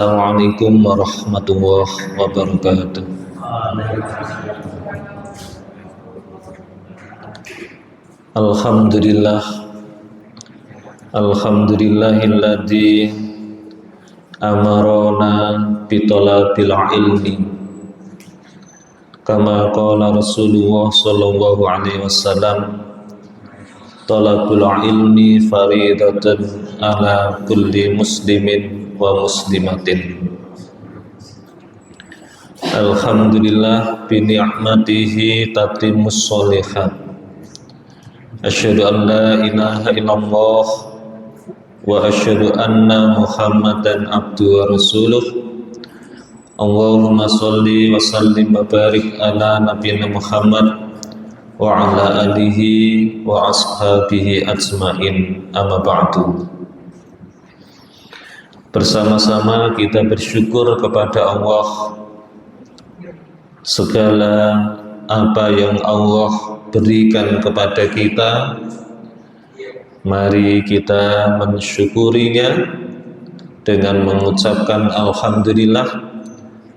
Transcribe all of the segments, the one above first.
Assalamualaikum warahmatullahi wabarakatuh. Alhamdulillah, alhamdulillahilladzi amarona bitolabil ilmi kama qala Rasulullah sallallahu alaihi wasallam, talabul ilmi faridatun ala kulli muslimin wa muslimatin. Alhamdulillah bi ni'matihi tatimmus sholihat. Asyhadu an la ilaha illallah wa asyhadu anna Muhammadan abduhu wa rasuluh. Allahumma sholli wa sallim wa barik ala nabiyina Muhammad wa ala alihi wa ashabihi ajmain, amma ba'du. Bersama-sama kita bersyukur kepada Allah. Segala apa yang Allah berikan kepada kita, mari kita mensyukurinya dengan mengucapkan alhamdulillah,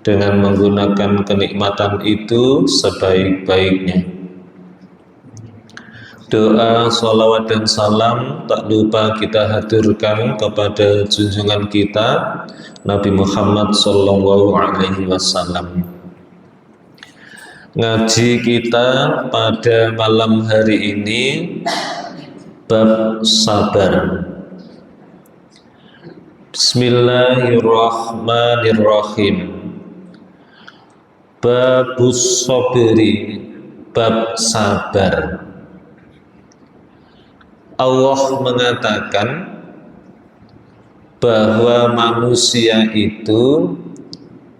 dengan menggunakan kenikmatan itu sebaik-baiknya. Doa, salawat dan salam tak lupa kita haturkan kepada junjungan kita Nabi Muhammad sallallahu alaihi wasallam. Ngaji kita pada malam hari ini bab sabar. Bismillahirrahmanirrahim. Babus sabri, bab sabar. Allah mengatakan bahwa manusia itu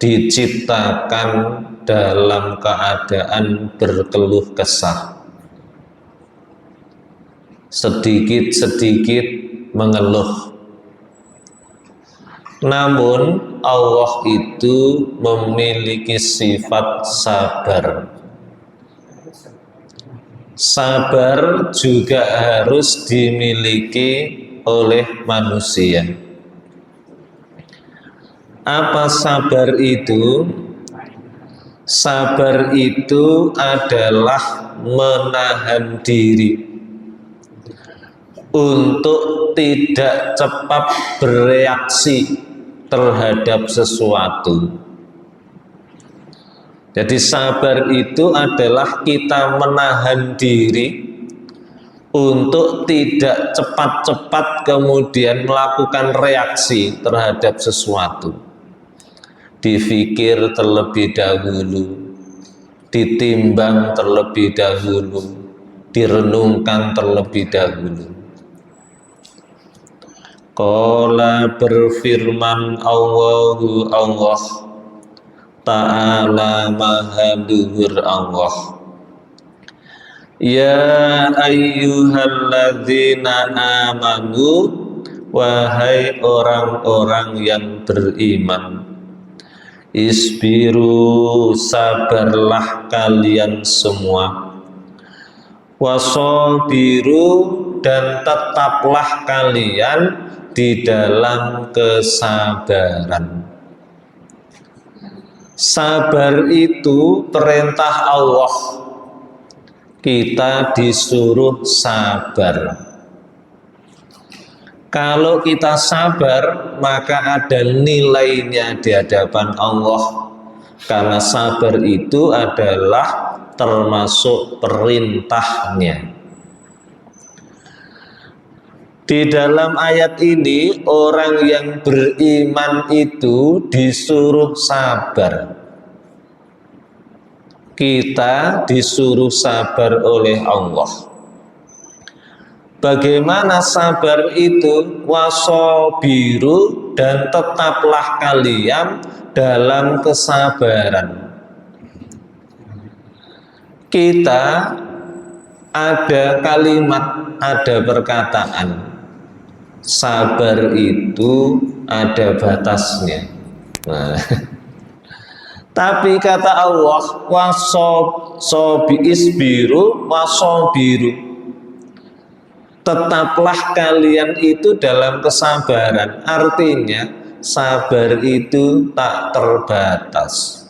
diciptakan dalam keadaan berkeluh kesah, sedikit-sedikit mengeluh. Namun Allah itu memiliki sifat sabar. Sabar juga harus dimiliki oleh manusia. Apa sabar itu? Sabar itu adalah menahan diri untuk tidak cepat bereaksi terhadap sesuatu. Jadi sabar itu adalah kita menahan diri untuk tidak cepat-cepat kemudian melakukan reaksi terhadap sesuatu. Difikir terlebih dahulu, ditimbang terlebih dahulu, direnungkan terlebih dahulu. Qala berfirman Allah Ta'ala maha luhur Allah, ya ayyuhalladzina amanu, wahai orang-orang yang beriman, isbiru, sabarlah kalian semua, wasobiru, dan tetaplah kalian di dalam kesabaran. Sabar itu perintah Allah. Kita disuruh sabar. Kalau kita sabar, maka ada nilainya di hadapan Allah. Karena sabar itu adalah termasuk perintahnya. Di dalam ayat ini, orang yang beriman itu disuruh sabar. Kita disuruh sabar oleh Allah. Bagaimana sabar itu? Wasobiru, dan tetaplah kalian dalam kesabaran. Kita ada kalimat, ada perkataan, sabar itu ada batasnya. Nah, tapi kata Allah, isbiru wasobiru, tetaplah kalian itu dalam kesabaran. Artinya sabar itu tak terbatas.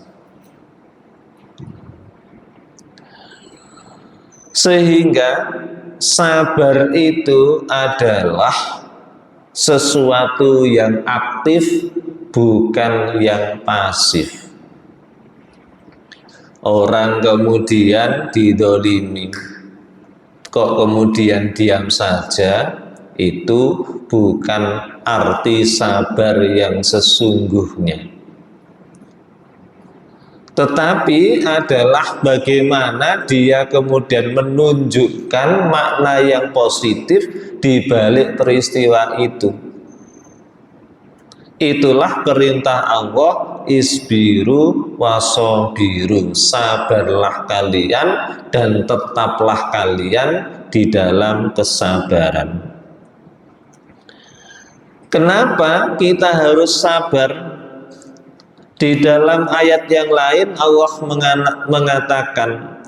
Sehingga sabar itu adalah sesuatu yang aktif, bukan yang pasif. Orang kemudian didolimi, kok kemudian diam saja, itu bukan arti sabar yang sesungguhnya. Tetapi adalah bagaimana dia kemudian menunjukkan makna yang positif di balik peristiwa itu. Itulah perintah Allah, isbiru wasobiru, sabarlah kalian dan tetaplah kalian di dalam kesabaran. Kenapa kita harus sabar? Di dalam ayat yang lain Allah mengatakan,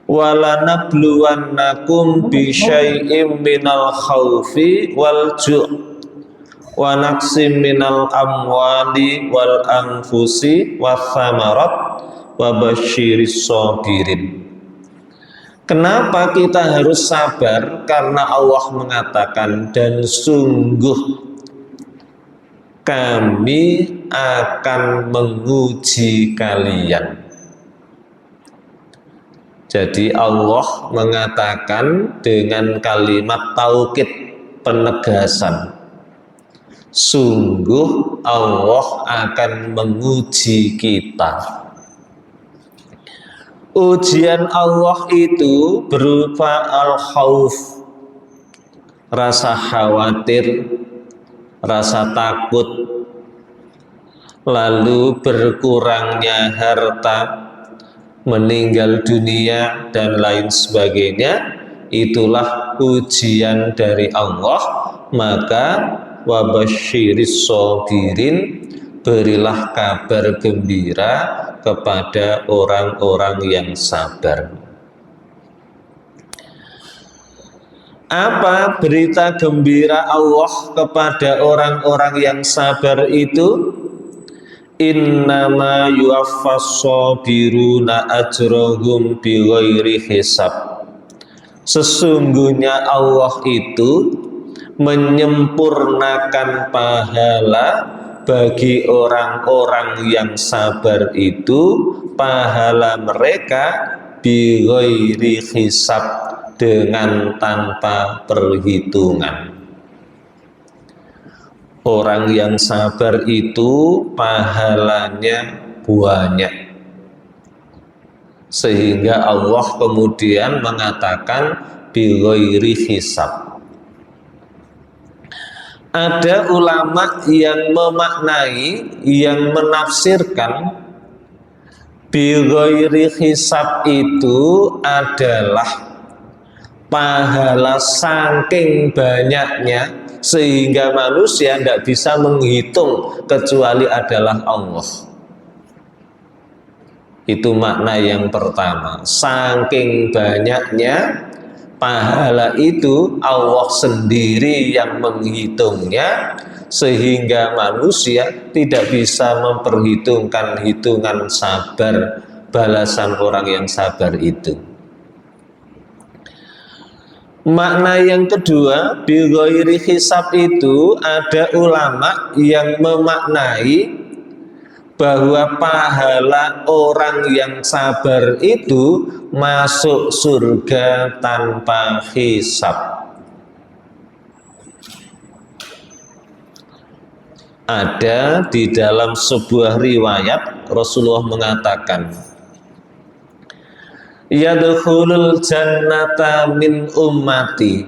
walanabluwannakum bisyai'im minal khawfi wal ju' wa naqsim minal amwali wal anfusi wa thamarat wa basyiris sabirin. Kenapa kita harus sabar? Karena Allah mengatakan, dan sungguh kami akan menguji kalian. Jadi Allah mengatakan dengan kalimat taukid, penegasan, sungguh Allah akan menguji kita. Ujian Allah itu berupa al-khauf, rasa khawatir, rasa takut, lalu berkurangnya harta, meninggal dunia, dan lain sebagainya. Itulah ujian dari Allah. Maka wabasyiris sabirin, berilah kabar gembira kepada orang-orang yang sabar. Apa berita gembira Allah kepada orang-orang yang sabar itu? Innama yuwaffas sabiruna ajrahum bighairi hisab. Sesungguhnya Allah itu menyempurnakan pahala bagi orang-orang yang sabar itu, pahala mereka bighairi hisab, dengan tanpa perhitungan. Orang yang sabar itu pahalanya banyak, sehingga Allah kemudian mengatakan bighairi hisab. Ada ulama yang memaknai, yang menafsirkan bighairi hisab itu adalah pahala saking banyaknya sehingga manusia tidak bisa menghitung kecuali adalah Allah. Itu makna yang pertama. Saking banyaknya pahala itu Allah sendiri yang menghitungnya, sehingga manusia tidak bisa memperhitungkan hitungan sabar, balasan orang yang sabar itu. Makna yang kedua, bighairi hisab itu, ada ulama yang memaknai bahwa pahala orang yang sabar itu masuk surga tanpa hisab. Ada di dalam sebuah riwayat Rasulullah mengatakan, yadkhulul jannata min ummati,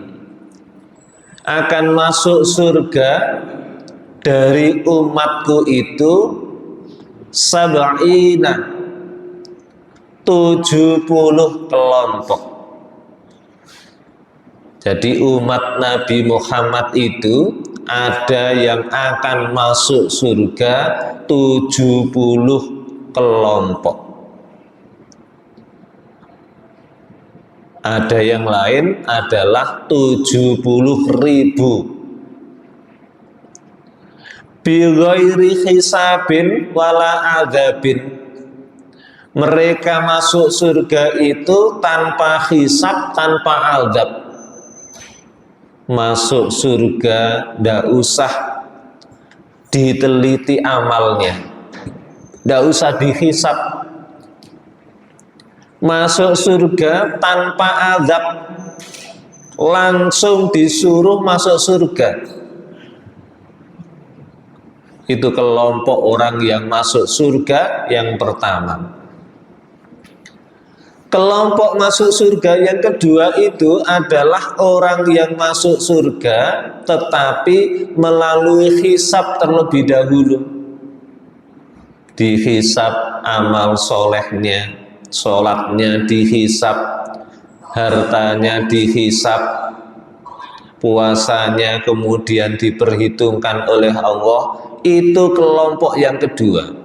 akan masuk surga dari umatku itu sab'ina, 70 kelompok. Jadi umat Nabi Muhammad itu ada yang akan masuk surga 70 kelompok. Ada yang lain adalah 70.000. bi ghairi hisabin wala adzabin. Mereka masuk surga itu tanpa hisab, tanpa azab. Masuk surga ndak usah diteliti amalnya, ndak usah dihisab. Masuk surga tanpa azab, langsung disuruh masuk surga. Itu kelompok orang yang masuk surga yang pertama. Kelompok masuk surga yang kedua itu adalah orang yang masuk surga tetapi melalui hisab terlebih dahulu. Dihisab amal solehnya, sholatnya dihisab, hartanya dihisab, puasanya kemudian diperhitungkan oleh Allah. Itu kelompok yang kedua.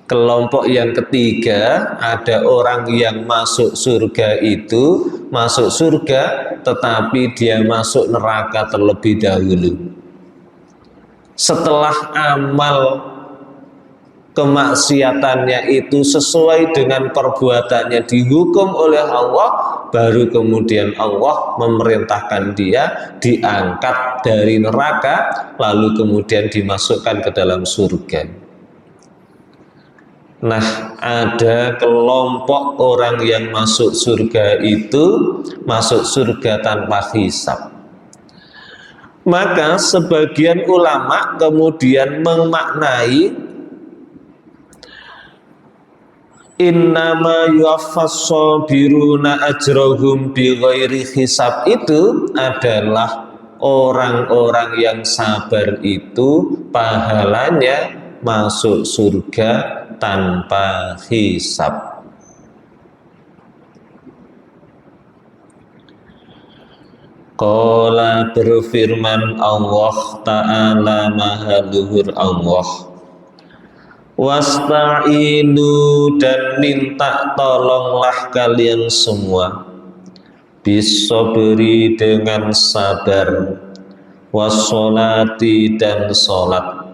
Kelompok yang ketiga, ada orang yang masuk surga itu masuk surga tetapi dia masuk neraka terlebih dahulu. Setelah amal kemaksiatannya itu sesuai dengan perbuatannya dihukum oleh Allah, baru kemudian Allah memerintahkan dia diangkat dari neraka lalu kemudian dimasukkan ke dalam surga. Nah, ada kelompok orang yang masuk surga itu masuk surga tanpa hisab. Maka sebagian ulama kemudian memaknai innama yuwaffas sabiruna ajrahum bighairi hisab itu adalah orang-orang yang sabar itu pahalanya masuk surga tanpa hisab. Qala berfirman Allah Ta'ala Maha Luhur Allah, wasta'inu dan minta tolonglah kalian semua bisobri dengan sabar, wassolati dan sholat.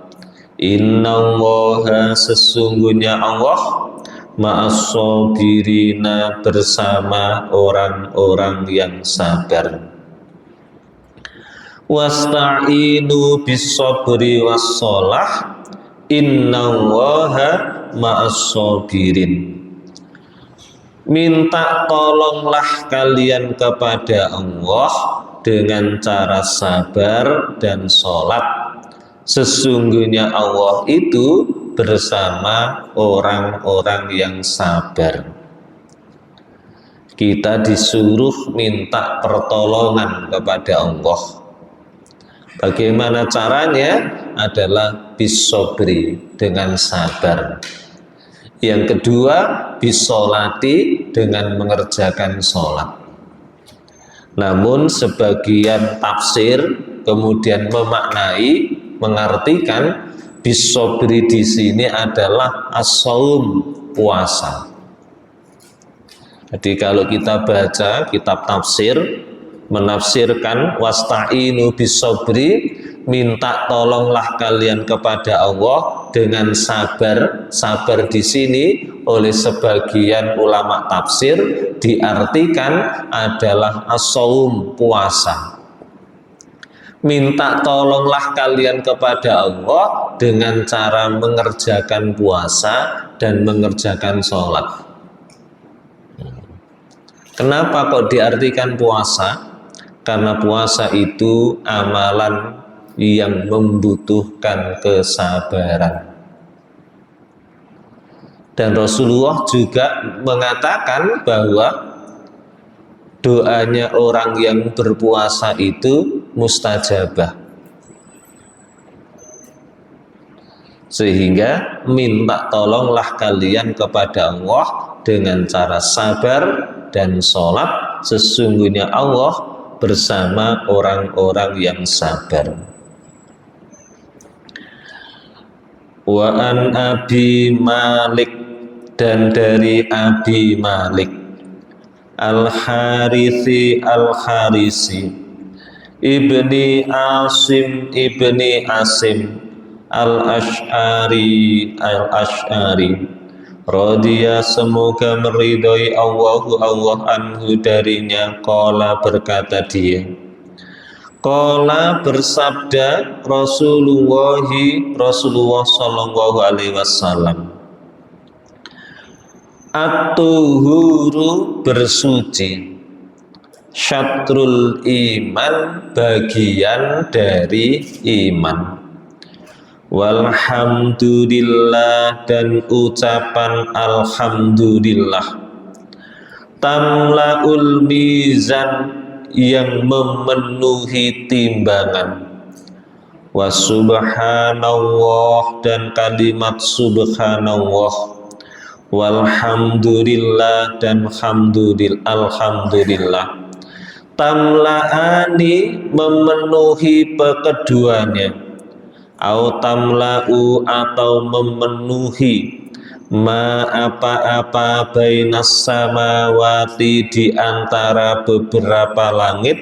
Innallaha sesungguhnya Allah ma'as-sabirina bersama orang-orang yang sabar. Wasta'inu bis-sabri was-shalah innallaha ma'as-sabirin. Minta tolonglah kalian kepada Allah dengan cara sabar dan sholat. Sesungguhnya Allah itu bersama orang-orang yang sabar. Kita disuruh minta pertolongan kepada Allah. Bagaimana caranya? Adalah bisobri, dengan sabar. Yang kedua, bisolati, dengan mengerjakan sholat. Namun sebagian tafsir kemudian memaknai, mengartikan bisobri di sini adalah as-shaum, puasa. Jadi kalau kita baca kitab tafsir menafsirkan wasta'inu bisobri, minta tolonglah kalian kepada Allah dengan sabar. Sabar di sini oleh sebagian ulama tafsir diartikan adalah as-shaum, puasa. Minta tolonglah kalian kepada Allah dengan cara mengerjakan puasa dan mengerjakan sholat. Kenapa kok diartikan puasa? Karena puasa itu amalan yang membutuhkan kesabaran. Dan Rasulullah juga mengatakan bahwa doanya orang yang berpuasa itu mustajabah. Sehingga minta tolonglah kalian kepada Allah dengan cara sabar dan sholat. Sesungguhnya Allah bersama orang-orang yang sabar. Wa an Abi Malik, dan dari Abi Malik Al-Harithi Al-Harisi, ibni Asim al-Ash'ari radhiya semoga meridhoi Allah anhu darinya. Qala berkata dia, qala bersabda Rasulullah sallallahu alaihi wasallam, at-tuhuru bersuci, syatrul iman bagian dari iman, walhamdulillah dan ucapan alhamdulillah, tamlaul mizan yang memenuhi timbangan, wasubhanallah dan kalimat subhanallah, walhamdulillah dan alhamdulillah, tamla'ani memenuhi keduanya, au tamla'u atau memenuhi, ma apa-apa bainas samawati di antara beberapa langit,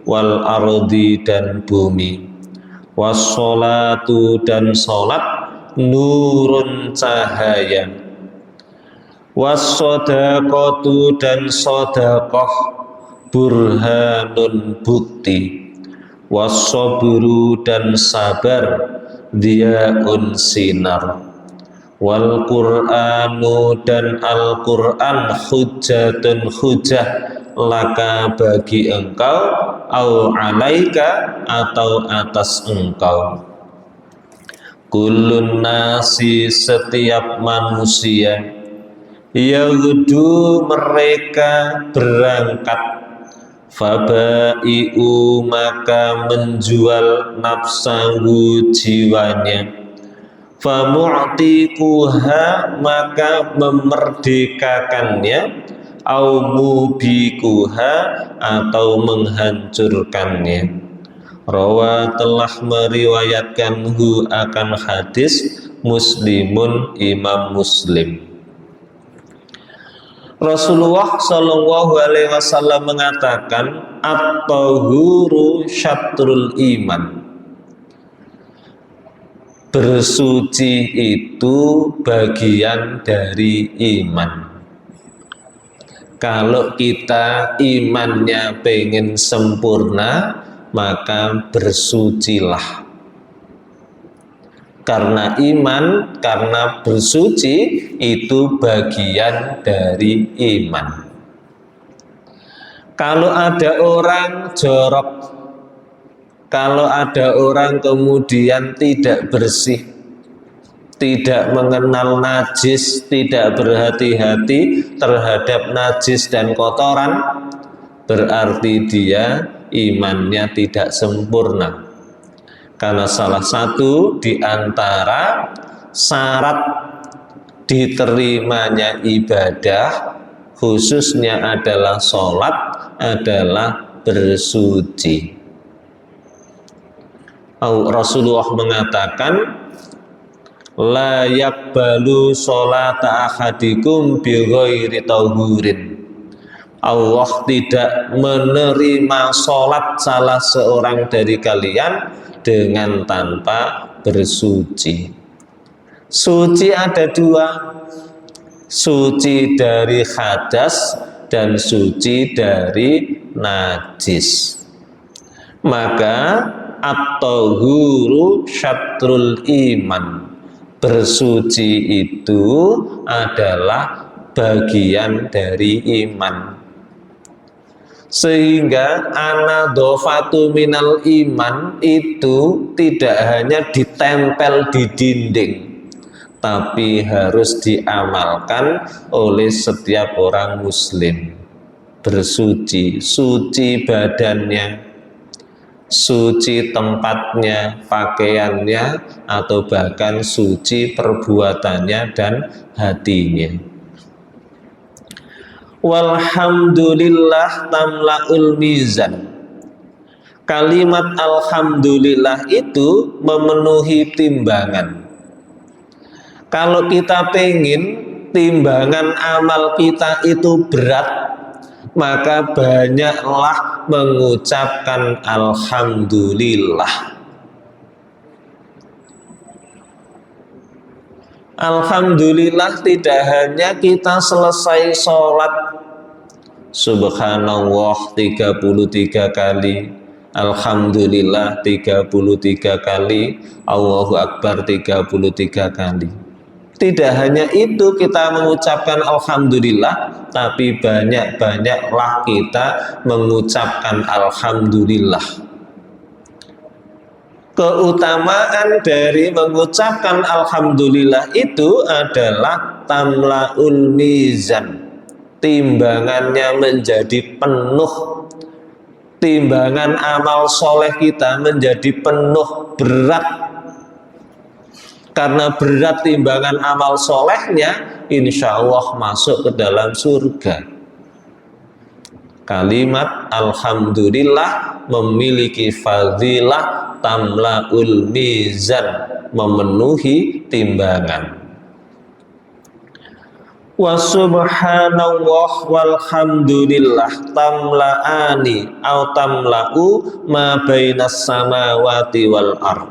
wal ardi dan bumi, wassolatu dan solat, nurun cahaya, wassodaqatu dan sodakoh, burhanun bukti, wassobru dan sabar, diaun sinar, wal qur'anu dan al-Qur'an, hujjatun hujjah, laka bagi engkau, au alaika atau atas engkau. Kullun nasi setiap manusia, yaghdu mereka berangkat, fabai'u maka menjual nafsahu jiwanya, famu'tikuha maka memerdekakannya, au mubikuha atau menghancurkannya. Rawa telah meriwayatkan hu akan hadis Muslimun Imam Muslim. Rasulullah Shallallahu Alaihi Wasallam mengatakan, at-tahuru syatrul iman. Bersuci itu bagian dari iman. Kalau kita imannya pengen sempurna, maka bersucilah. Karena iman, karena bersuci itu bagian dari iman. Kalau ada orang jorok, kalau ada orang kemudian tidak bersih, tidak mengenal najis, tidak berhati-hati terhadap najis dan kotoran, berarti dia imannya tidak sempurna. Karena salah satu di antara syarat diterimanya ibadah, khususnya adalah sholat, adalah bersuci. Rasulullah mengatakan, la yakbalu sholata ahadikum bi ghairi tahurin. Allah tidak menerima sholat salah seorang dari kalian dengan tanpa bersuci. Suci ada dua, suci dari hadas dan suci dari najis. Maka at-tahuru syatrul iman, bersuci itu adalah bagian dari iman. Sehingga anadhofatu minal iman itu tidak hanya ditempel di dinding, tapi harus diamalkan oleh setiap orang muslim. Bersuci, suci badannya, suci tempatnya, pakaiannya, atau bahkan suci perbuatannya dan hatinya. Walhamdulillah tamla'ul mizan. Kalimat alhamdulillah itu memenuhi timbangan. Kalau kita pengen timbangan amal kita itu berat, maka banyaklah mengucapkan alhamdulillah. Alhamdulillah tidak hanya kita selesai sholat subhanallah 33 kali, alhamdulillah 33 kali, Allahu Akbar 33 kali. Tidak hanya itu kita mengucapkan alhamdulillah, tapi banyak-banyaklah kita mengucapkan alhamdulillah. Keutamaan dari mengucapkan alhamdulillah itu adalah tamlaul mizan. Timbangannya menjadi penuh. Timbangan amal soleh kita menjadi penuh, berat. Karena berat timbangan amal solehnya, insya Allah masuk ke dalam surga. Kalimat alhamdulillah memiliki fadilah tamlaul mizan, memenuhi timbangan. Wa subhanallah walhamdulillah tamla'ani au tamla'u ma bainas samawati wal ard.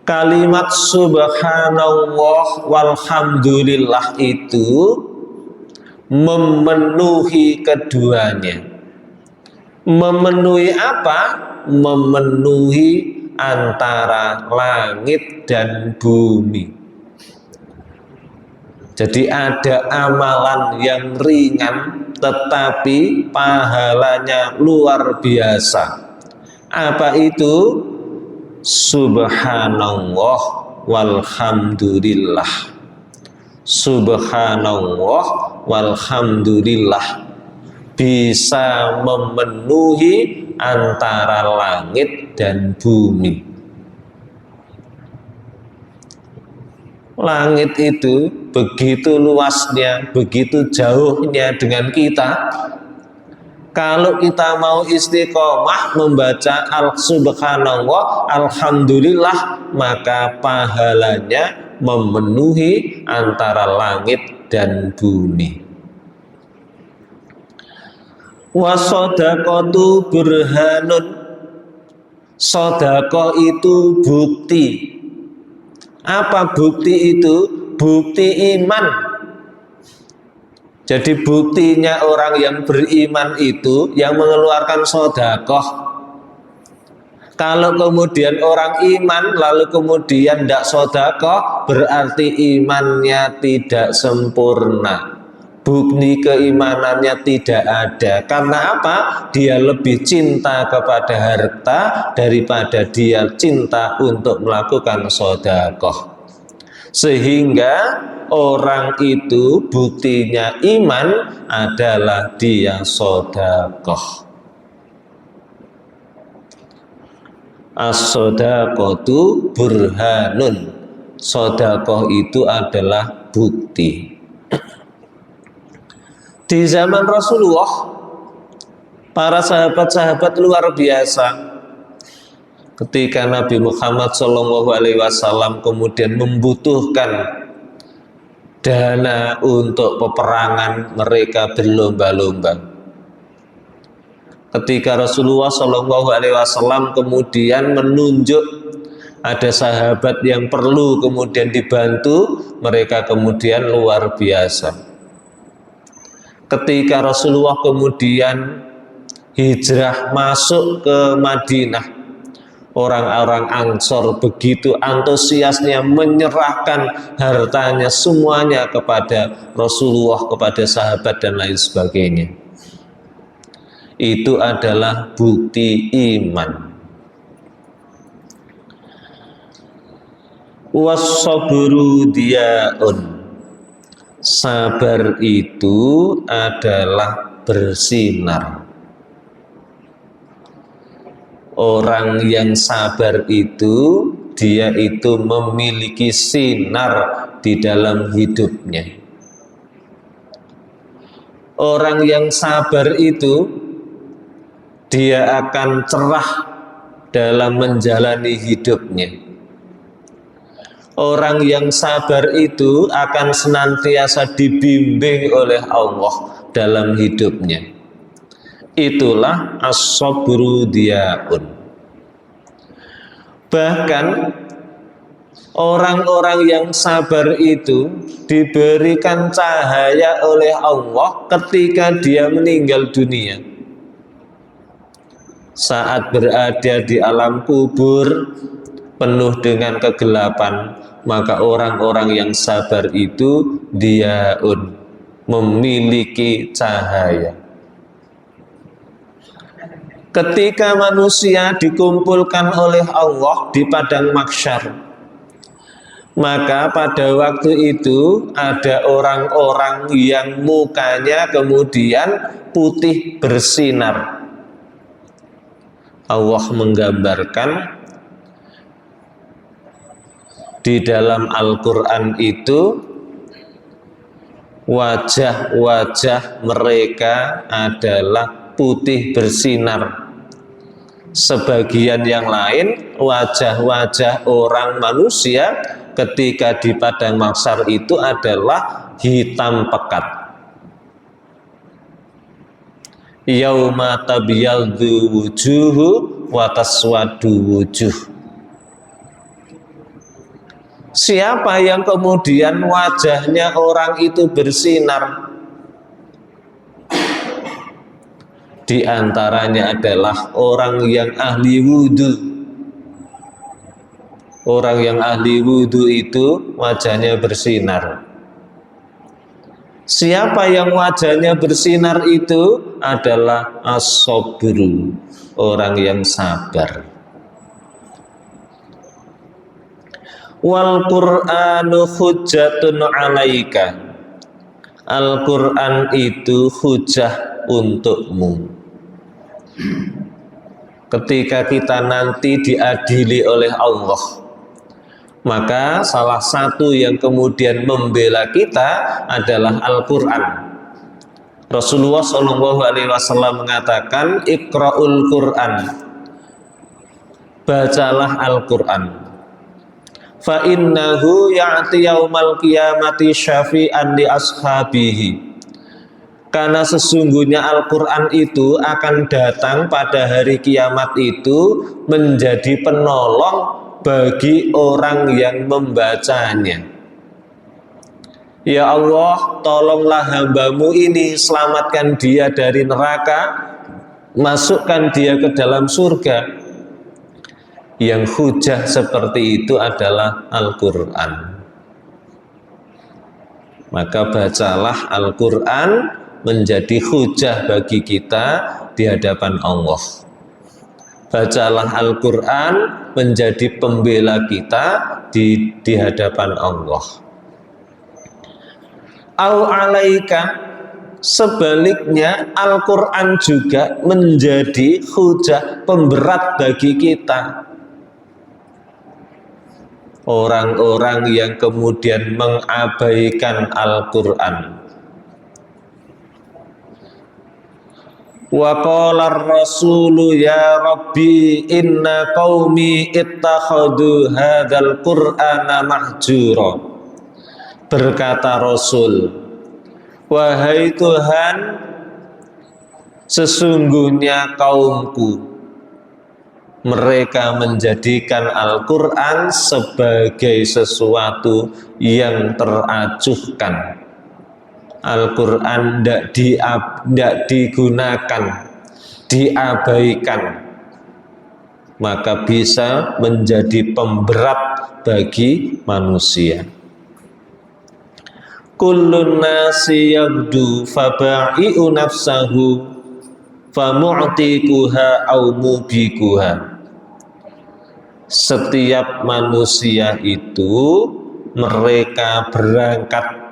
Kalimat subhanallah walhamdulillah itu memenuhi keduanya. Memenuhi apa? Memenuhi antara langit dan bumi. Jadi ada amalan yang ringan tetapi pahalanya luar biasa. Apa itu? Subhanallah walhamdulillah. Subhanallah walhamdulillah bisa memenuhi antara langit dan bumi. Langit itu begitu luasnya, begitu jauhnya dengan kita. Kalau kita mau istiqomah membaca subhanallah alhamdulillah, maka pahalanya memenuhi antara langit dan bumi. Wa shadaqatu burhanun. Sedekah itu bukti. Apa bukti itu? Bukti iman. Jadi buktinya orang yang beriman itu yang mengeluarkan sedekah. Kalau kemudian orang iman lalu kemudian tidak sedekah, berarti imannya tidak sempurna. Bukti keimanannya tidak ada. Karena apa? Dia lebih cinta kepada harta daripada dia cinta untuk melakukan sedekah. Sehingga orang itu buktinya iman adalah dia sedekah. As-shadaqatu burhanun. Sedekah itu adalah bukti. Di zaman Rasulullah, para sahabat-sahabat luar biasa. Ketika Nabi Muhammad SAW kemudian membutuhkan dana untuk peperangan, mereka berlomba-lomba. Ketika Rasulullah SAW kemudian menunjuk ada sahabat yang perlu kemudian dibantu, mereka kemudian luar biasa. Ketika Rasulullah kemudian hijrah masuk ke Madinah, orang-orang Ansor begitu antusiasnya menyerahkan hartanya semuanya kepada Rasulullah, kepada sahabat dan lain sebagainya. Itu adalah bukti iman. Was-sabru diyaun. Sabar itu adalah bersinar. Orang yang sabar itu, dia itu memiliki sinar di dalam hidupnya. Orang yang sabar itu, dia akan cerah dalam menjalani hidupnya. Orang yang sabar itu akan senantiasa dibimbing oleh Allah, dalam hidupnya. Itulah as-sabru diyaun. Bahkan orang-orang yang sabar itu diberikan cahaya oleh Allah ketika dia meninggal dunia. Saat berada di alam kubur penuh dengan kegelapan, maka orang-orang yang sabar itu diyaun, memiliki cahaya. Ketika manusia dikumpulkan oleh Allah di padang mahsyar, maka pada waktu itu ada orang-orang yang mukanya kemudian putih bersinar. Allah menggambarkan di dalam Al-Quran itu wajah-wajah mereka adalah putih bersinar. Sebagian yang lain wajah-wajah orang manusia ketika di padang mahsyar itu adalah hitam pekat. Yauma tabyaddu wujuhu wa taswaddu wujuh. Siapa yang kemudian wajahnya orang itu bersinar? Di antaranya adalah orang yang ahli wudhu. Orang yang ahli wudhu itu wajahnya bersinar. Siapa yang wajahnya bersinar itu adalah as-sabru, orang yang sabar. Wal Qur'anu hujjatun 'alaika. Al-Qur'an itu hujah untukmu. Ketika kita nanti diadili oleh Allah, maka salah satu yang kemudian membela kita adalah Al-Quran. Rasulullah SAW mengatakan, Iqra'ul Quran, bacalah Al-Quran. Fa innahu ya'ti yaumal qiyamati syafi'an li ashabihi. Karena sesungguhnya Al-Quran itu akan datang pada hari kiamat itu menjadi penolong bagi orang yang membacanya. Ya Allah, tolonglah hambamu ini, selamatkan dia dari neraka, masukkan dia ke dalam surga. Yang hujah seperti itu adalah Al-Quran. Maka bacalah Al-Quran menjadi hujah bagi kita di hadapan Allah. Bacalah Al-Quran menjadi pembela kita di hadapan Allah. Au alaika, sebaliknya Al-Quran juga menjadi hujah pemberat bagi kita. Orang-orang yang kemudian mengabaikan Al-Quran. Wa qala ar-rasulu ya rabbi inna qaumi ittakhadhu hadzal qur'ana mahjura. Berkata Rasul, wahai Tuhan, sesungguhnya kaumku, mereka menjadikan Al-Quran sebagai sesuatu yang teracuhkan. Al-Quran tidak digunakan, diabaikan, maka bisa menjadi pemberat bagi manusia. Kullun nasi yabdu faba'i'u nafsahu famu'tikuha au mubikuha. Setiap manusia itu mereka berangkat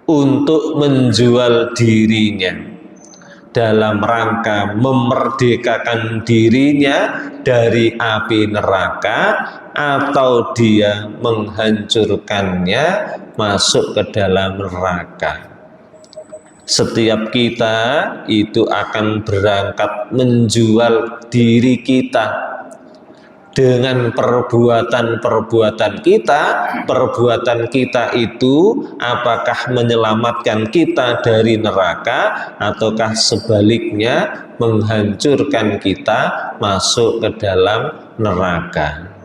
untuk menjual dirinya dalam rangka memerdekakan dirinya dari api neraka, atau dia menghancurkannya masuk ke dalam neraka. Setiap kita itu akan berangkat menjual diri kita dengan perbuatan-perbuatan kita. Perbuatan kita itu apakah menyelamatkan kita dari neraka ataukah sebaliknya menghancurkan kita masuk ke dalam neraka.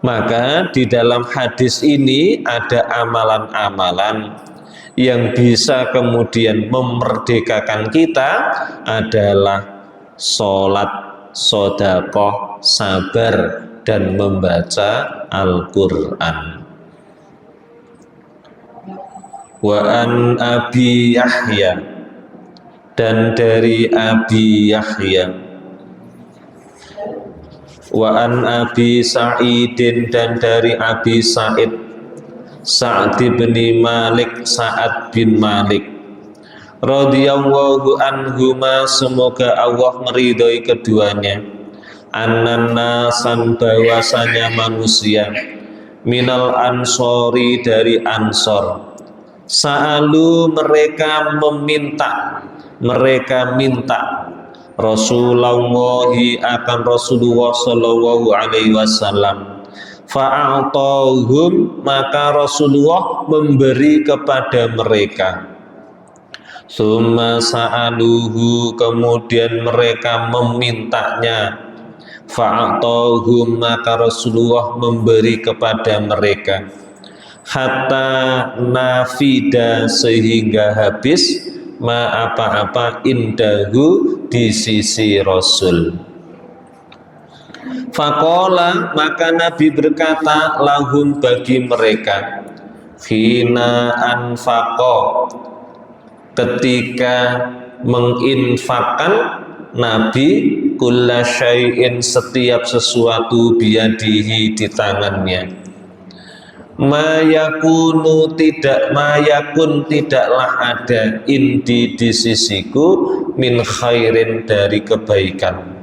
Maka di dalam hadis ini ada amalan-amalan yang bisa kemudian memerdekakan kita adalah sholat, sedekah, sabar, dan membaca Al-Quran. Wa an Abi Yahya, dan dari Abi Yahya. Wa an Abi Sa'idin, dan dari Abi Sa'id, Sa'd bin Malik, Sa'ad bin Malik radhiyallahu anhuma, semoga Allah meridhoi keduanya. An-nasan, bahwasanya manusia, minal ansori, dari ansor, sa'alu, mereka minta Rasulullahi, akan Rasulullah sallallahu alaihi wasallam. Fa'atahum, maka Rasulullah memberi kepada mereka. Summa sa'aluhu, kemudian mereka memintanya. Fa'atahum, maka Rasulullah memberi kepada mereka. Hatta nafida, sehingga habis, ma apa-apa, indahu, di sisi Rasul. Faqala, maka Nabi berkata, lahum, bagi mereka, hina anfaqa, ketika menginfakkan Nabi, kulla syai'in, setiap sesuatu, biyadihi, di tangannya. Mayakun, tidaklah ada, indi, di sisiku, min khairin, dari kebaikan.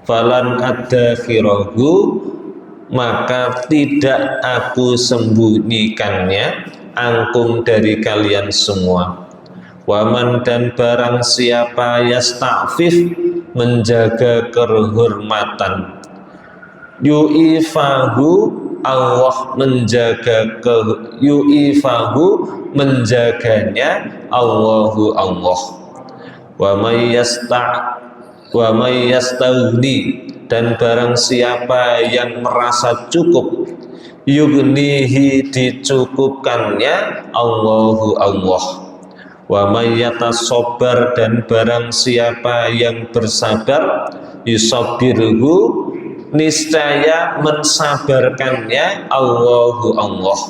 Falan adzakhirahu, maka tidak aku sembunyikannya, angkum, dari kalian semua. Waman, dan barang siapa, yasta'fif, menjaga kehormatan, yu'ifahu, Allah menjaga yu'ifahu, menjaganya Allahu, Allah. Wa may yastaghni, dan barang siapa yang merasa cukup, yughnihi, dicukupkannya Allahu, Allah. Wa may yatasabbar, dan barang siapa yang bersabar, yusabbirhu, niscaya mensabarkannya Allahu, Allah.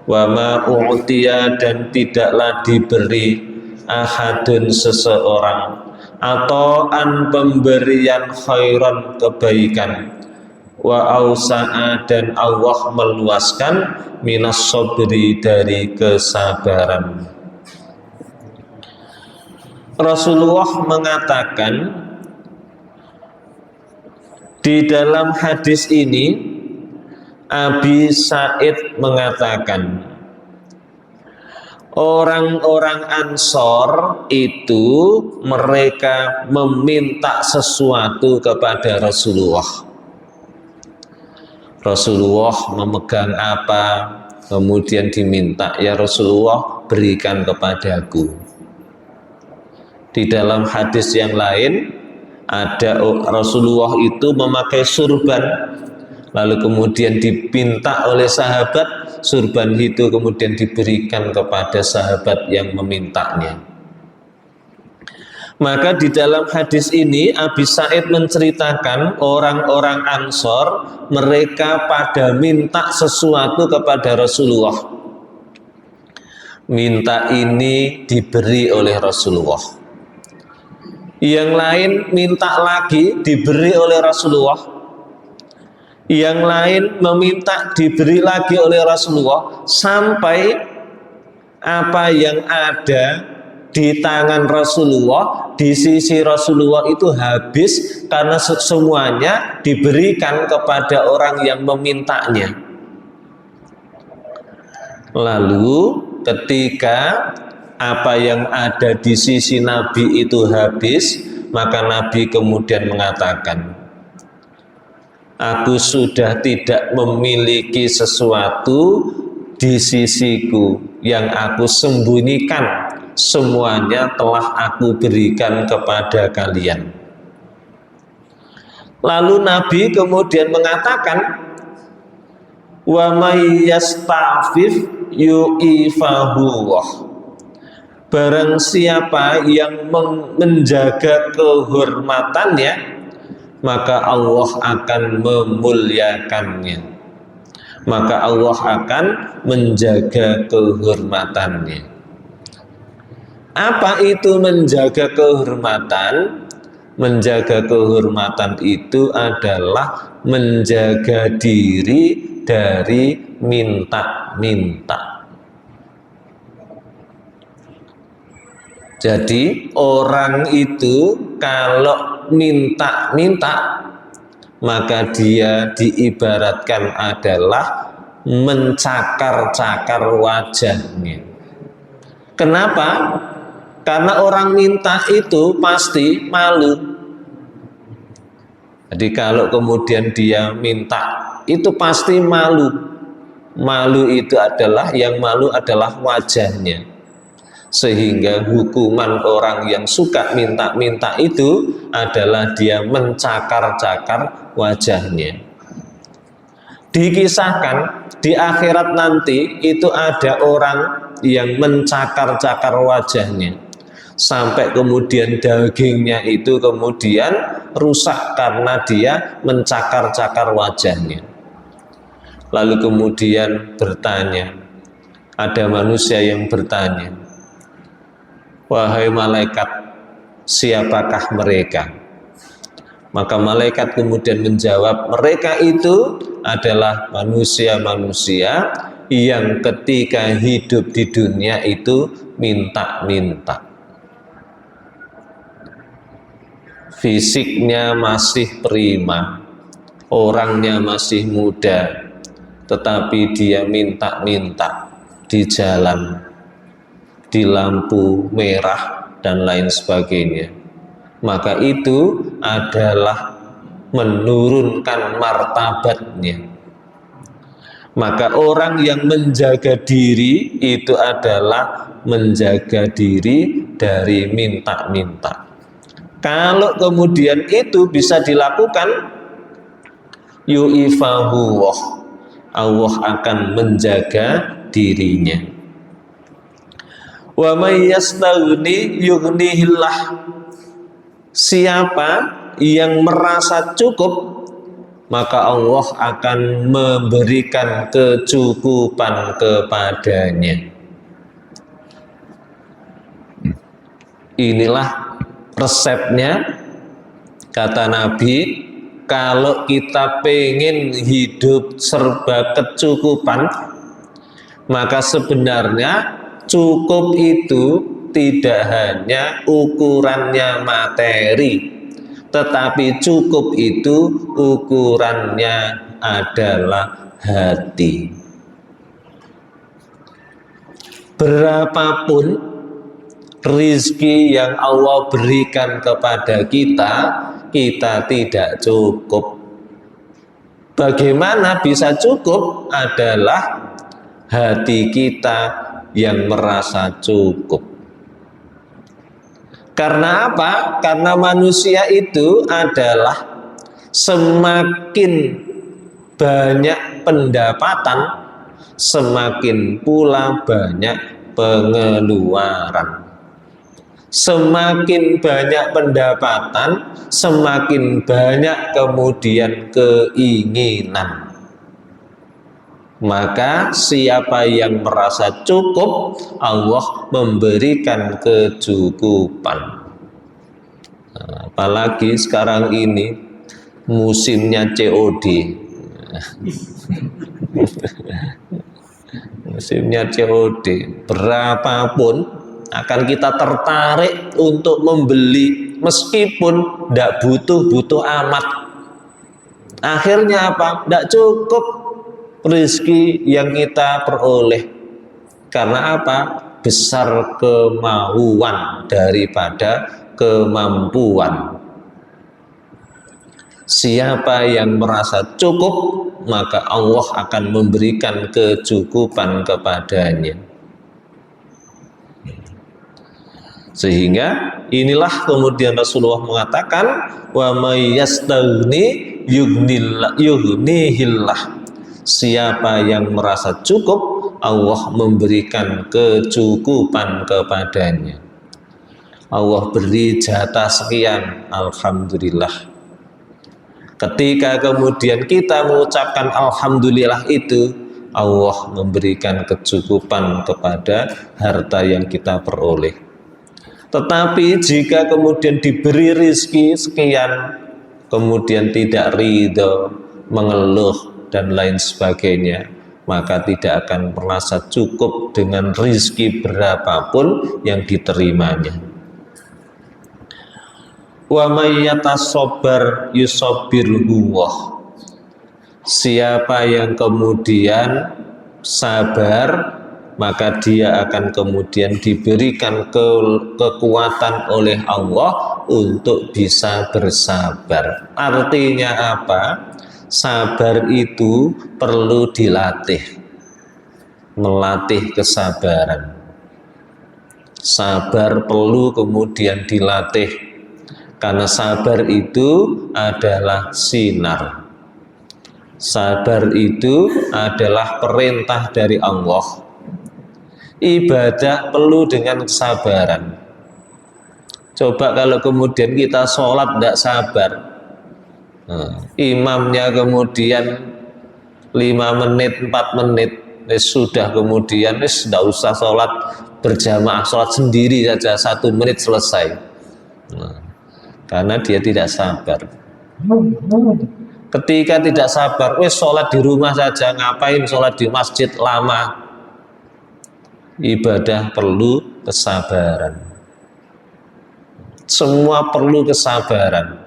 Wa ma u'tiya, dan tidaklah diberi ahadun, seseorang, atau an, pemberian, khairan, kebaikan, wa ausa'a, dan Allah meluaskan, minas sabri, dari kesabaran. Rasulullah mengatakan di dalam hadis ini, Abi Sa'id mengatakan, orang-orang Ansor itu mereka meminta sesuatu kepada Rasulullah. Rasulullah memegang apa, kemudian diminta, ya Rasulullah, berikan kepadaku. Di dalam hadis yang lain ada Rasulullah itu memakai surban, lalu kemudian dipinta oleh sahabat, surban itu kemudian diberikan kepada sahabat yang memintanya. Maka di dalam hadis ini Abi Sa'id menceritakan orang-orang Ansor, mereka pada minta sesuatu kepada Rasulullah. Minta ini diberi oleh Rasulullah. Yang lain minta lagi, diberi oleh Rasulullah. Yang lain meminta, diberi lagi oleh Rasulullah, sampai apa yang ada di tangan Rasulullah, di sisi Rasulullah itu habis, karena semuanya diberikan kepada orang yang memintanya. Lalu ketika apa yang ada di sisi Nabi itu habis, maka Nabi kemudian mengatakan, Aku sudah tidak memiliki sesuatu di sisiku yang aku sembunyikan, semuanya telah aku berikan kepada kalian. Lalu Nabi kemudian mengatakan, wa may yasta'fif yu'ifahullah. Barang siapa yang menjaga kehormatannya, maka Allah akan memuliakannya, maka Allah akan menjaga kehormatannya. Apa itu menjaga kehormatan? Menjaga kehormatan itu adalah menjaga diri dari minta-minta. Jadi orang itu kalau minta-minta, maka dia diibaratkan adalah mencakar-cakar wajahnya. Kenapa? Karena orang minta itu pasti malu. Jadi kalau kemudian dia minta, itu pasti malu. Malu itu adalah, yang malu adalah wajahnya. Sehingga hukuman orang yang suka minta-minta itu adalah dia mencakar-cakar wajahnya. Dikisahkan di akhirat nanti itu ada orang yang mencakar-cakar wajahnya, sampai kemudian dagingnya itu kemudian rusak karena dia mencakar-cakar wajahnya. Lalu kemudian bertanya, ada manusia yang bertanya, wahai malaikat, siapakah mereka? Maka malaikat kemudian menjawab, mereka itu adalah manusia-manusia yang ketika hidup di dunia itu minta-minta. Fisiknya masih prima, orangnya masih muda, tetapi dia minta-minta di jalan, di lampu merah dan lain sebagainya. Maka itu adalah menurunkan martabatnya. Maka orang yang menjaga diri itu adalah menjaga diri dari minta-minta. Kalau kemudian itu bisa dilakukan, yu'ifahullah, Allah akan menjaga dirinya. Wa may yastaghni yughnihillah. Siapa yang merasa cukup, maka Allah akan memberikan kecukupan kepadanya. Inilah resepnya, kata Nabi. Kalau kita pengen hidup serba kecukupan, maka sebenarnya cukup itu tidak hanya ukurannya materi, tetapi cukup itu ukurannya adalah hati. Berapapun rizki yang Allah berikan kepada kita, kita tidak cukup. Bagaimana bisa cukup? Adalah hati kita yang merasa cukup. Karena apa? Karena manusia itu adalah semakin banyak pendapatan, semakin pula banyak pengeluaran. Semakin banyak pendapatan, semakin banyak kemudian keinginan. Maka siapa yang merasa cukup, Allah memberikan kecukupan. Apalagi sekarang ini musimnya COD. Musimnya COD, berapapun akan kita tertarik untuk membeli meskipun tidak butuh amat. Akhirnya apa? Tidak cukup rezeki yang kita peroleh. Karena apa? Besar kemauan daripada kemampuan. Siapa yang merasa cukup, maka Allah akan memberikan kecukupan kepadanya. Sehingga inilah kemudian Rasulullah mengatakan, wa may yastaghni yughnihillah. Siapa yang merasa cukup, Allah memberikan kecukupan kepadanya. Allah beri jatah sekian, alhamdulillah. Ketika kemudian kita mengucapkan alhamdulillah itu, Allah memberikan kecukupan kepada harta yang kita peroleh. Tetapi jika kemudian diberi rizki sekian, kemudian tidak ridho, mengeluh dan lain sebagainya, maka tidak akan merasa cukup dengan rizki berapapun yang diterimanya. Wa may yatasabbar yusabbirullah. Siapa yang kemudian sabar, maka dia akan kemudian diberikan kekuatan oleh Allah untuk bisa bersabar. Artinya apa? Sabar itu perlu dilatih, melatih kesabaran. Sabar perlu kemudian dilatih, karena sabar itu adalah sinar. Sabar itu adalah perintah dari Allah. Ibadah perlu dengan kesabaran. Coba kalau kemudian kita sholat tidak sabar, imamnya kemudian 5 menit, 4 menit, sudah kemudian tidak usah sholat berjamaah, sholat sendiri saja 1 menit selesai. Karena dia tidak sabar. Ketika tidak sabar, sholat di rumah saja, ngapain sholat di masjid lama? Ibadah perlu kesabaran. Semua perlu kesabaran.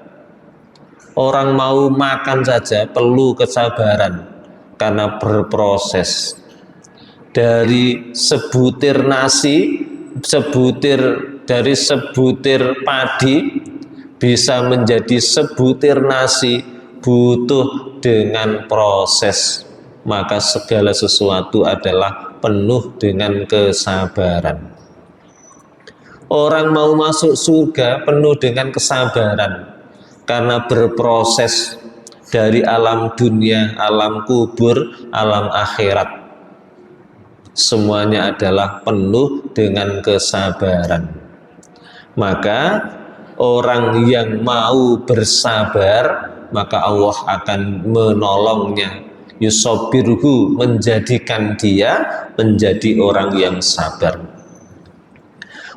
Orang mau makan saja perlu kesabaran, karena berproses. Dari sebutir nasi, dari sebutir padi bisa menjadi sebutir nasi, butuh dengan proses. Maka segala sesuatu adalah penuh dengan kesabaran. Orang mau masuk surga penuh dengan kesabaran, karena berproses dari alam dunia, alam kubur, alam akhirat. Semuanya adalah penuh dengan kesabaran. Maka orang yang mau bersabar, maka Allah akan menolongnya. Yusabbirhu, menjadikan dia menjadi orang yang sabar.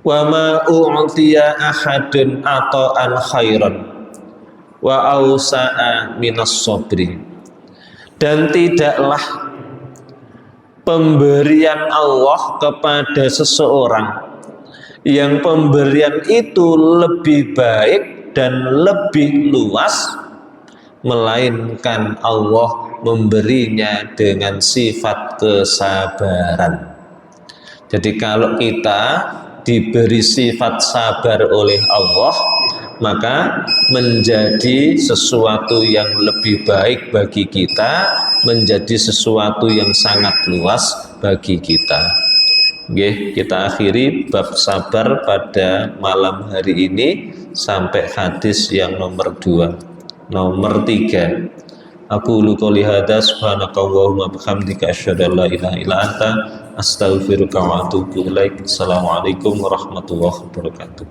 Wa ma u'tiya ahadun ata'an khairan wa awsa'a minas sabri. Dan tidaklah pemberian Allah kepada seseorang yang pemberian itu lebih baik dan lebih luas, melainkan Allah memberinya dengan sifat kesabaran. Jadi kalau kita diberi sifat sabar oleh Allah, maka menjadi sesuatu yang lebih baik bagi kita, menjadi sesuatu yang sangat luas bagi kita. Oke, kita akhiri bab sabar pada malam hari ini sampai hadis yang nomor 2. Nomor 3. Aku qouli hadza subhanakallahumma bihamdika asyhadu an la ilaha illa anta astaghfiruka wa atubu ilaik. Assalamualaikum warahmatullahi wabarakatuh.